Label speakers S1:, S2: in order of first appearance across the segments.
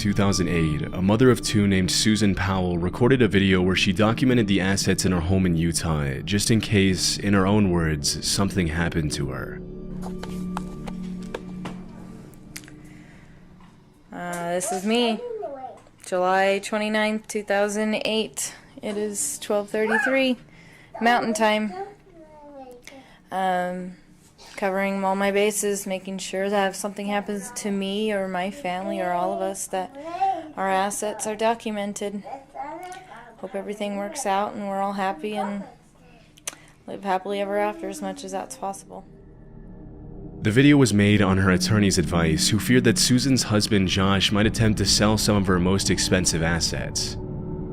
S1: 2008, a mother of two named Susan Powell recorded a video where she documented the assets in her home in Utah, just in case, in her own words, something happened to her.
S2: This is me, July 29th, 2008. It is 12:33 Mountain Time. Covering all my bases, making sure that if something happens to me or my family or all of us, that our assets are documented. Hope everything works out and we're all happy and live happily ever after, as much as that's possible.
S1: The video was made on her attorney's advice, who feared that Susan's husband Josh might attempt to sell some of her most expensive assets.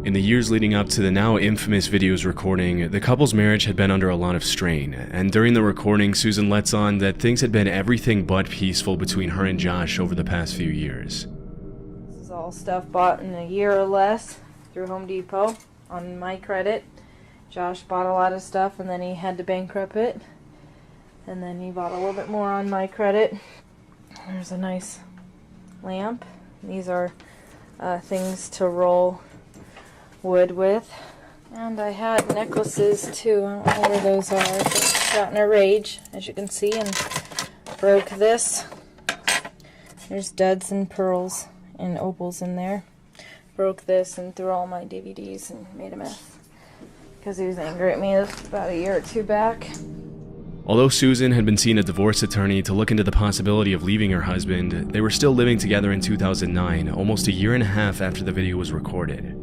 S1: In the years leading up to the now infamous video's recording, the couple's marriage had been under a lot of strain, and during the recording, Susan lets on that things had been everything but peaceful between her and Josh over the past few years.
S2: This is all stuff bought in a year or less through Home Depot on my credit. Josh bought a lot of stuff and then he had to bankrupt it. And then he bought a little bit more on my credit. There's a nice lamp. These are things to roll wood with. And I had necklaces too. I don't know where those are. I just got in a rage, as you can see, and broke this. There's duds and pearls and opals in there. Broke this and threw all my DVDs and made a mess because he was angry at me about a year or two back.
S1: Although Susan had been seeing a divorce attorney to look into the possibility of leaving her husband, they were still living together in 2009, almost a year and a half after the video was recorded.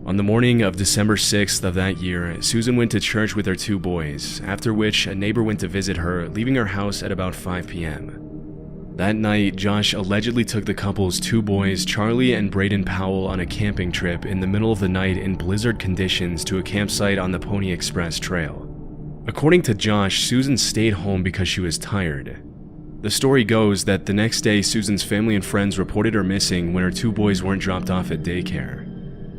S1: On the morning of December 6th of that year, Susan went to church with her two boys, after which a neighbor went to visit her, leaving her house at about 5 p.m. That night, Josh allegedly took the couple's two boys, Charlie and Braden Powell, on a camping trip in the middle of the night in blizzard conditions to a campsite on the Pony Express Trail. According to Josh, Susan stayed home because she was tired. The story goes that the next day, Susan's family and friends reported her missing when her two boys weren't dropped off at daycare.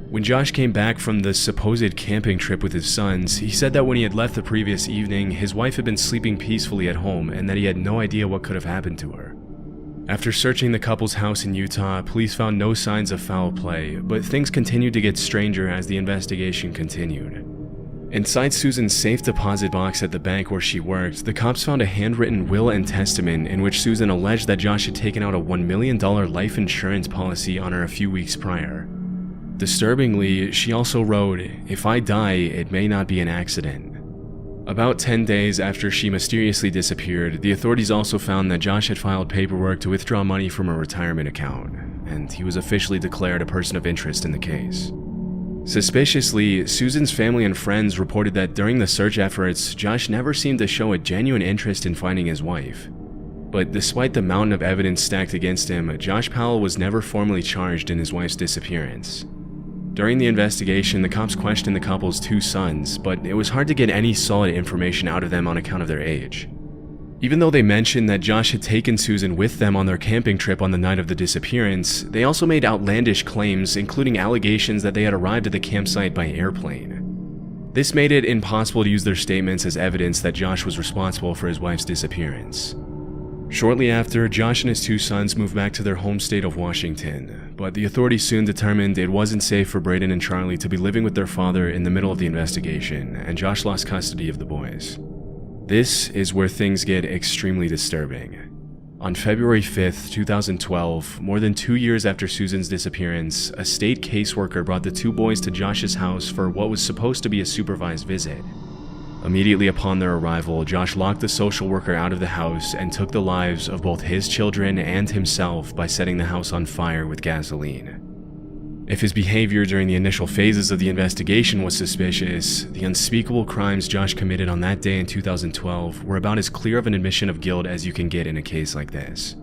S1: When Josh came back from the supposed camping trip with his sons, he said that when he had left the previous evening, his wife had been sleeping peacefully at home and that he had no idea what could have happened to her. After searching the couple's house in Utah, police found no signs of foul play, but things continued to get stranger as the investigation continued. Inside Susan's safe deposit box at the bank where she worked, the cops found a handwritten will and testament in which Susan alleged that Josh had taken out a $1 million life insurance policy on her a few weeks prior. Disturbingly, she also wrote, "If I die, it may not be an accident." About 10 days after she mysteriously disappeared, the authorities also found that Josh had filed paperwork to withdraw money from a retirement account, and he was officially declared a person of interest in the case. Suspiciously, Susan's family and friends reported that during the search efforts, Josh never seemed to show a genuine interest in finding his wife. But despite the mountain of evidence stacked against him, Josh Powell was never formally charged in his wife's disappearance. During the investigation, the cops questioned the couple's two sons, but it was hard to get any solid information out of them on account of their age. Even though they mentioned that Josh had taken Susan with them on their camping trip on the night of the disappearance, they also made outlandish claims, including allegations that they had arrived at the campsite by airplane. This made it impossible to use their statements as evidence that Josh was responsible for his wife's disappearance. Shortly after, Josh and his two sons moved back to their home state of Washington, but the authorities soon determined it wasn't safe for Braden and Charlie to be living with their father in the middle of the investigation, and Josh lost custody of the boys. This is where things get extremely disturbing. On February 5th, 2012, more than 2 years after Susan's disappearance, a state caseworker brought the two boys to Josh's house for what was supposed to be a supervised visit. Immediately upon their arrival, Josh locked the social worker out of the house and took the lives of both his children and himself by setting the house on fire with gasoline. If his behavior during the initial phases of the investigation was suspicious, the unspeakable crimes Josh committed on that day in 2012 were about as clear of an admission of guilt as you can get in a case like this.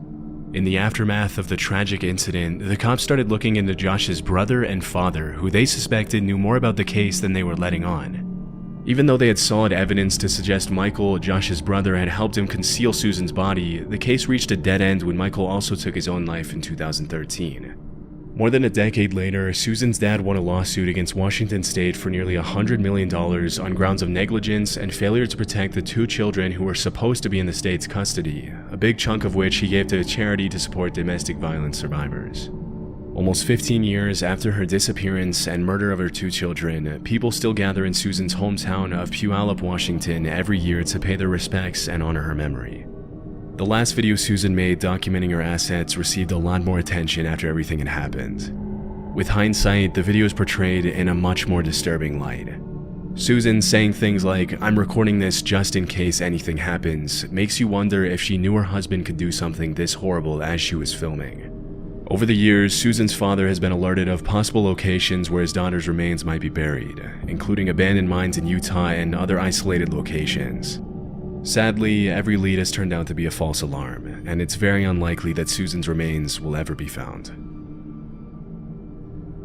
S1: In the aftermath of the tragic incident, the cops started looking into Josh's brother and father, who they suspected knew more about the case than they were letting on. Even though they had solid evidence to suggest Michael, Josh's brother, had helped him conceal Susan's body, the case reached a dead end when Michael also took his own life in 2013. More than a decade later, Susan's dad won a lawsuit against Washington State for nearly $100 million on grounds of negligence and failure to protect the two children who were supposed to be in the state's custody, a big chunk of which he gave to a charity to support domestic violence survivors. Almost 15 years after her disappearance and murder of her 2 children, people still gather in Susan's hometown of Puyallup, Washington every year to pay their respects and honor her memory. The last video Susan made documenting her assets received a lot more attention after everything had happened. With hindsight, the video is portrayed in a much more disturbing light. Susan saying things like, "I'm recording this just in case anything happens," makes you wonder if she knew her husband could do something this horrible as she was filming. Over the years, Susan's father has been alerted of possible locations where his daughter's remains might be buried, including abandoned mines in Utah and other isolated locations. Sadly, every lead has turned out to be a false alarm, and it's very unlikely that Susan's remains will ever be found.